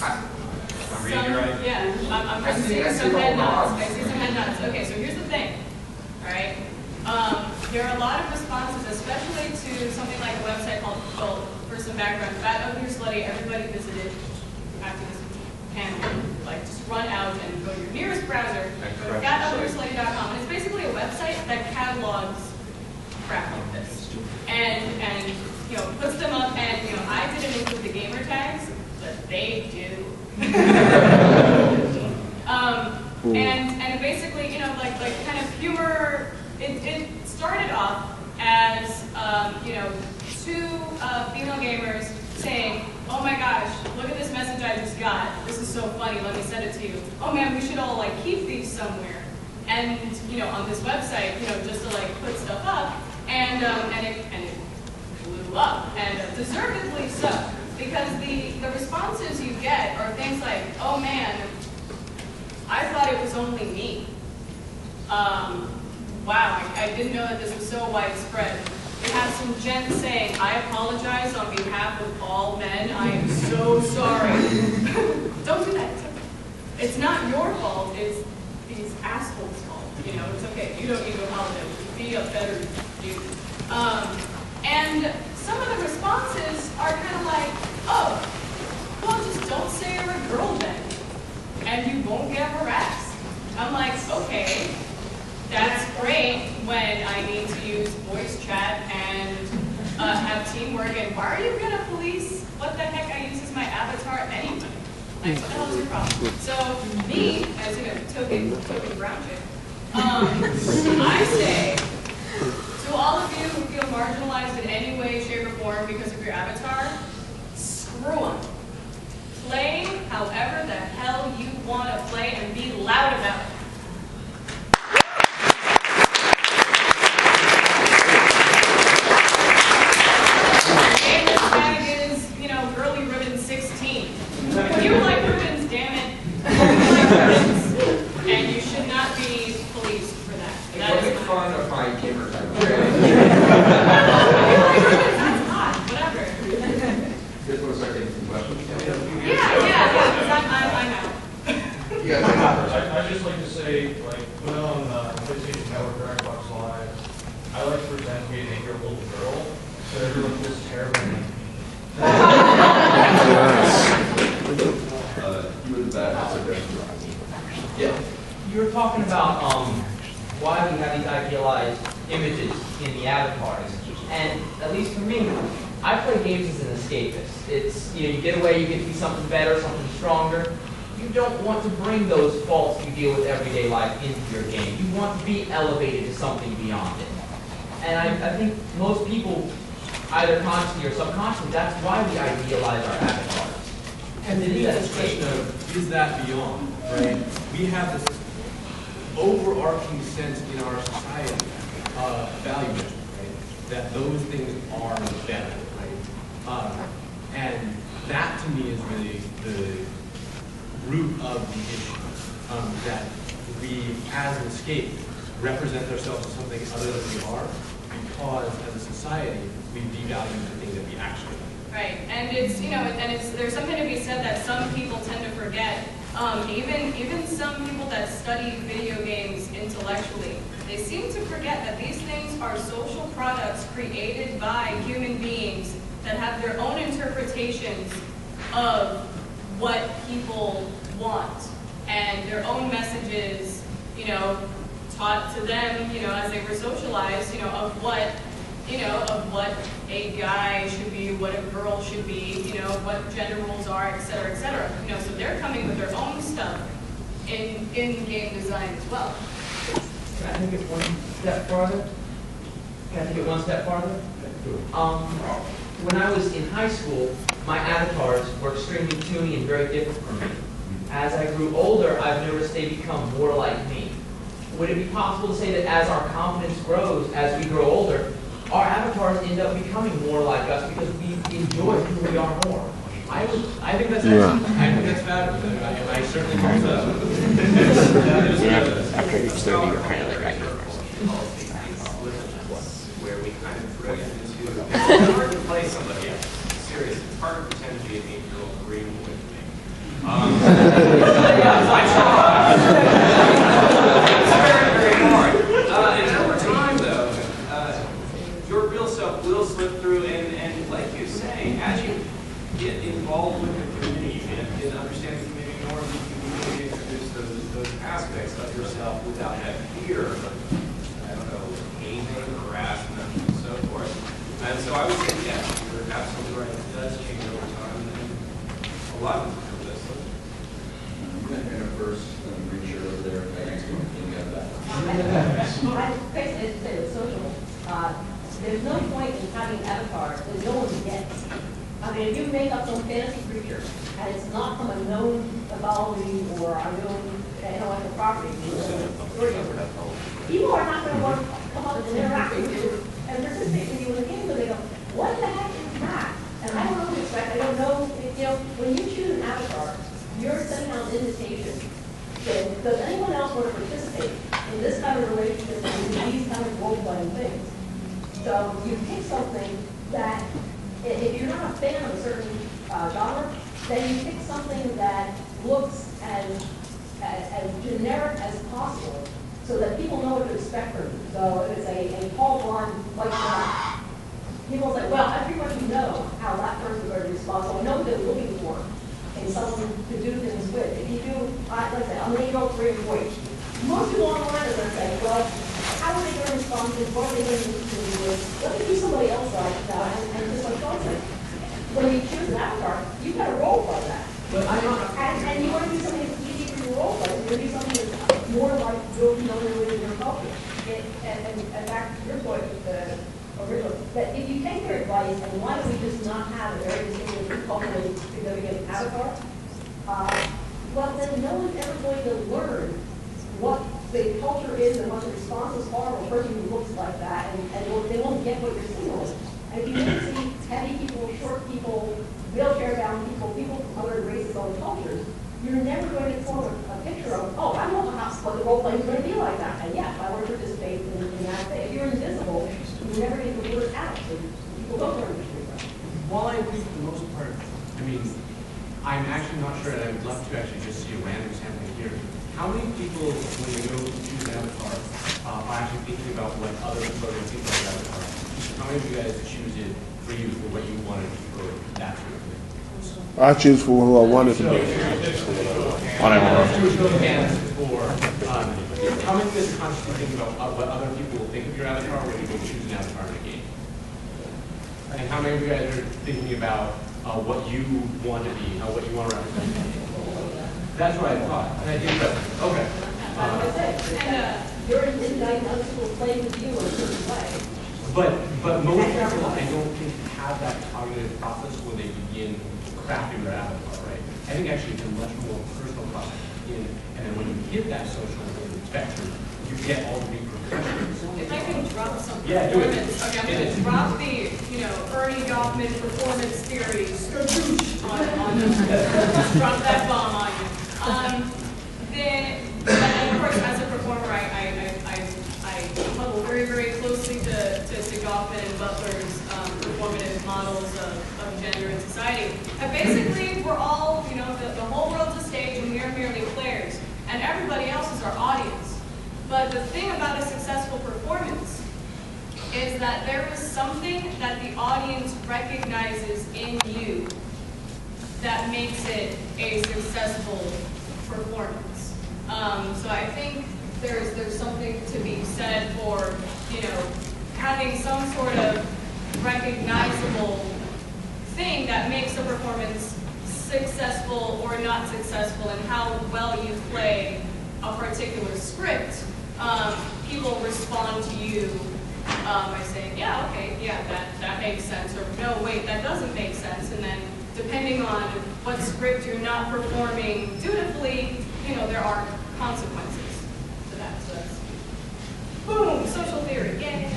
I'm reading you right? Yeah, I'm seeing some head nods. I see some head nods. Okay, so here's the thing, all right? There are a lot of responses, especially to something like a website called, well, for some background, Fat Ugly or Slutty, everybody visited after this panel. Like, just run out and go to your nearest browser, go to fatuglyslutty.com, and it's basically a website that catalogs crap like this. And you know, puts them up, and you know, I didn't include the gamer tags, but they do. And basically, you know, like kind of humor. It started off as you know, two female gamers saying, "Oh my gosh, look at this message I just got. This is so funny. Let me send it to you. Oh man, we should all like keep these somewhere." And you know, on this website, you know, just to like put stuff up, and it blew up, and deservedly so, because the responses you get are things like, "Oh man, I thought it was only me. Wow, I didn't know that this was so widespread." We have some gents saying, "I apologize on behalf of all men. I am so sorry." Don't do that. It's not your fault. It's these assholes' fault. You know, it's okay. You don't need to apologize. Be a better dude. And some of the responses are kind of like, "Oh, well, just don't say you're a girl then, and you won't get harassed." I'm like, okay, that's great when I need to use voice chat and have teamwork, and why are you gonna police what the heck I use as my avatar anyway? Like, what the hell is your problem? So me, as you know, token brown chick, I say to all of you who feel marginalized in any way, shape, or form because of your avatar, screw them. Play however the hell you want to play and be loud about it. Game this tag is, you know, girly ribbon 16. You like ribbons, damn it. You like ribbons. And you should not be policed for that. Don't make fun of my gamer tag. You like ribbons, that's hot, whatever. You guys want to start getting some questions? Yeah, because I'm out. You guys I'd just like to say, like, when on PlayStation Network or Xbox Live, I like to pretend to be an 8-year-old little girl, so everyone feels terrible. You were the bad. Yeah. You were talking about why we have these idealized images in the avatars, and at least for me, I play games as an escapist. It's, you know, you get away, you get to be something better, something stronger. You don't want to bring those faults you deal with everyday life into your game. You want to be elevated to something beyond it. And I think most people, either consciously or subconsciously, that's why we idealize our avatars. And to me, that's a question of, is that beyond, right? We have this overarching sense in our society of value judgment, right? That those things are better, right? And that, to me, is really the root of the issue. That we, as an escape, represent ourselves as something other than we are, because as a society, we devalue the thing that we actually are. Right, and it's, you know, and there's something to be said that some people tend to forget. Even some people that study video games intellectually, they seem to forget that these things are social products created by human beings that have their own interpretations of what people want and their own messages, you know, taught to them, you know, as they were socialized, you know, of what a guy should be, what a girl should be, you know, what gender roles are, et cetera, et cetera. You know, so they're coming with their own stuff in game design as well. Can I take it one step farther? When I was in high school, my avatars were extremely toony and very different from me. As I grew older, I've noticed they become more like me. Would it be possible to say that as our confidence grows, as we grow older, our avatars end up becoming more like us because we enjoy who we are more? I think that's excellent. I think that's fabulous. I certainly hope so. After age 30, you're kind of like right now. Where we kind of drift into, it's hard to play somebody else. Seriously, it's hard to pretend to be an 8-year-old agreeing with me. yourself without that fear of, I don't know, hazing, harassment, and so forth. And so I would say, yes, you're absolutely right. It does change over time. And a lot of people do this. And first, reach your over there, next one, you got that. I basically say with social, there's no point in having an avatar that no one gets. I mean, if you make up some fantasy creature and it's not from a known mythology or a known intellectual property, people are not going to want to come up and interact with you and participate with you in the game, so they go, what the heck is that? And I don't know what to expect. I don't know. When you choose an avatar, you're sending out an invitation. So, does anyone else want to participate in this kind of relationship and these kind of role-playing things? So you pick something that, if you're not a fan of a certain genre, then you pick something that looks as generic as possible so that people know what to expect from you. So if it's a Paul Blart like that, people say, well, everybody know how that person is going to respond, so I know what they're looking for in someone to do things with. If you do, like I said, I'm an 8-year-old Korean boy. Most people online are going to say, well, how are they going to respond to this? What are they going to do with? Let me do somebody else like that, and just like Sean said, when you choose an avatar, you've got to role play that. But I'm not. And you want to do something that's easy for your role play. You want to do something that's more like you're familiar with in your culture. And back to your point, original, that if you take their advice, and why don't we just not have a very distinctive culturally significant avatar? Well, then no one's ever going to learn what the culture is and what the responses are of a person who looks like that, and they won't get what you're signaling. And if you don't see heavy people, short people, wheelchair-bound people, people from other races, other cultures, you're never going to form a picture of, oh, I know what the role play is going to be like that. And yes, I want to participate in that. If you're invisible, you never get the word out. So people don't learn to do that. While I agree for the most part, I mean, I'm actually not sure, and I would love to actually just see a random sample here. How many people, when they go to choose an avatar, are actually thinking about what other people are going to think about the avatar? How many of you guys choose it for you, for what you wanted, for that sort of thing? I choose for who I wanted to be. Whatever. How many of you guys are consciously thinking about what other people will think of your avatar when you go choose an avatar in a game? And how many of you guys are thinking about what you want to be, what you want to represent? That's what I thought. And I did that. Okay. You're inviting other people to play with you in a certain way. But most people, I don't think, have that cognitive process when they begin crafting their avatar, right? I think actually it's a much more personal process to begin, and then when you hit that social spectrum, you get all the repercussions. If I can drop some Yeah, do it. performance, okay, I'm going to drop the, Ernie Goffman performance theory, on drop that bomb on you. And of course, as a performer, I huddle very, very closely to Goffman and Butler's performative models of gender in society. And basically, we're all, the whole world's a stage and we are merely players. And everybody else is our audience. But the thing about a successful performance is that there is something that the audience recognizes in you that makes it a successful performance. So I think there's something to be said for, having some sort of recognizable thing that makes a performance successful or not successful, and how well you play a particular script. People respond to you by saying, yeah, okay, yeah, that makes sense, or no, wait, that doesn't make sense, and then depending on what script you're not performing dutifully, there are consequences to that. So that's, boom, social theory, yay!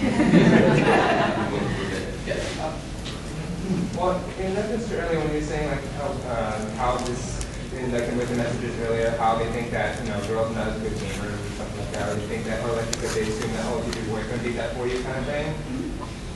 Well, in reference to earlier when you were saying how this, with the messages earlier, how they think that girls are not as good gamers or something like that, or they think that, or like because they assume that LGB boys going to do that for you kind of thing.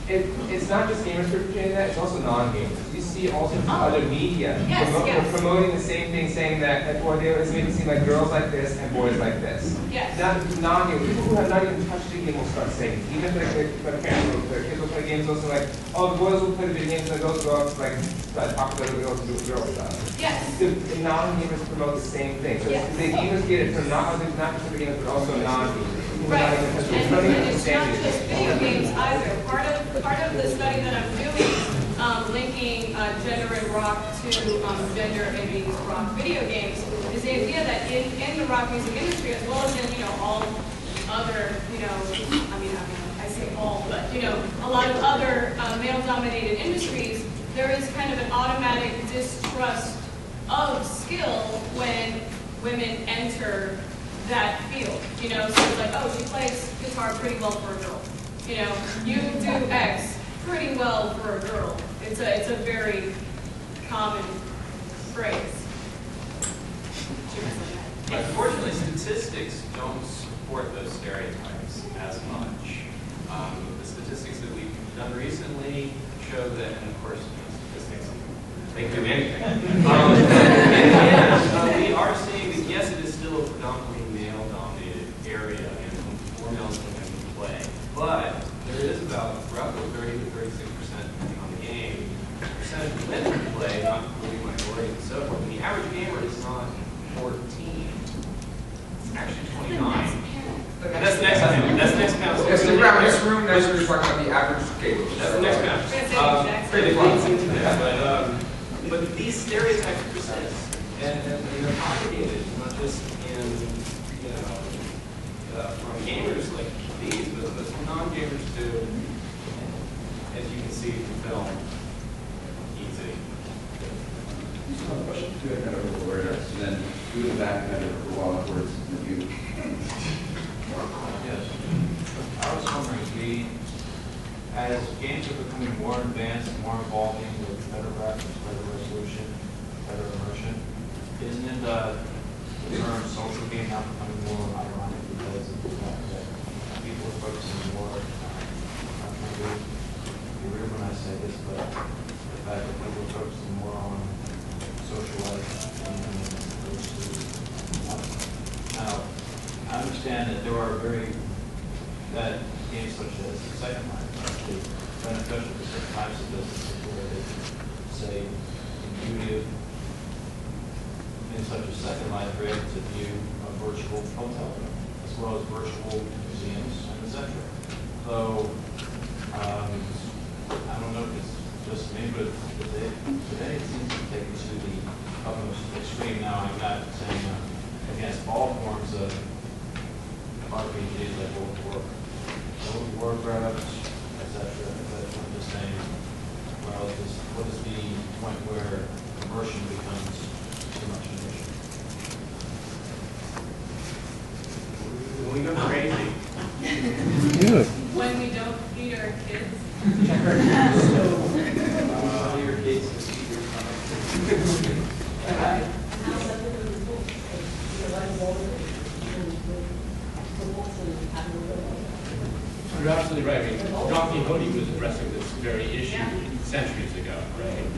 It's not just gamers perpetrating that; it's also non-gamers. You see see it also through other media. Yes, yes. Promoting the same thing, saying that, or they always make it seem like girls like this and boys like this. Yes. Not people who have not even touched the game will start saying, even if the parents will, the kids will play games, also like, oh, the boys will play the video games and the girls go up, like, talk about the girls and do girl stuff. Yes. The non-gamers promote the same thing. So Yes. the gamers get it from not just the gamers, but also non-gamers. Right, and it's not just video games either. Part of the study that I'm doing, linking gender and rock to gender in these rock video games, is the idea that in the rock music industry, as well as in all other I say all, but a lot of other male-dominated industries, there is kind of an automatic distrust of skill when women enter that field, so it's like, oh, she plays guitar pretty well for a girl. You do X pretty well for a girl. It's a very common phrase. Unfortunately, statistics don't support those stereotypes as much. The statistics that we've done recently show that, and of course, statistics, they can do anything. In the end, we are seeing that, yes, it is still a predominantly male-dominated area, and more males than women play. But there is about roughly 30 to 36%, depending on the game, percentage of women who play, not including minorities and so forth. And the average gamer is not 14. It's actually 29. And that's the next panel. That's the next panel. Yes, so around this room, that's what we're talking about, the average game. That's the next panel. Pretty close into that, but these stereotypes persist, and they're propagated, not just in, from gamers like these, but from non-gamers too, as you can see from film, easy. Question two, I kind of awareness, and then do the back kind of go on towards you. Yes. I was wondering, as games are becoming more advanced, more evolving with better graphics, better resolution, better immersion, isn't it the term social game now becoming more ironic because of the fact that people are focusing more, I'm trying to be rude when I say this, but the fact that people are focusing more on social life and now, I understand that there are games such as the Second Life are actually beneficial to certain types of businesses where they can say, in beauty of things such as Second Life, you're able to view a virtual hotel as well as virtual museums and etc. So, I don't know if it's just me, but today it seems to take it to the utmost extreme. Now, I'm not saying against all forms of RPGs like World of Warcraft, etc. But I'm just saying, well, what is the point where immersion becomes too much immersion? When we go crazy. Yeah. When we don't feed our kids. Your kids to see your You're absolutely right. I mean, Dr. Cody was addressing this very issue centuries ago, right?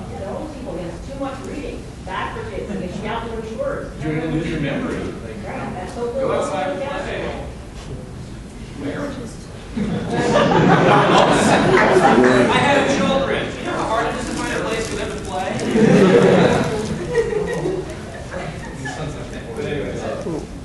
The old people, there's too much reading. Bad for kids, and they shout too many words. You're going to lose your memory. Right, that's so Go outside and play.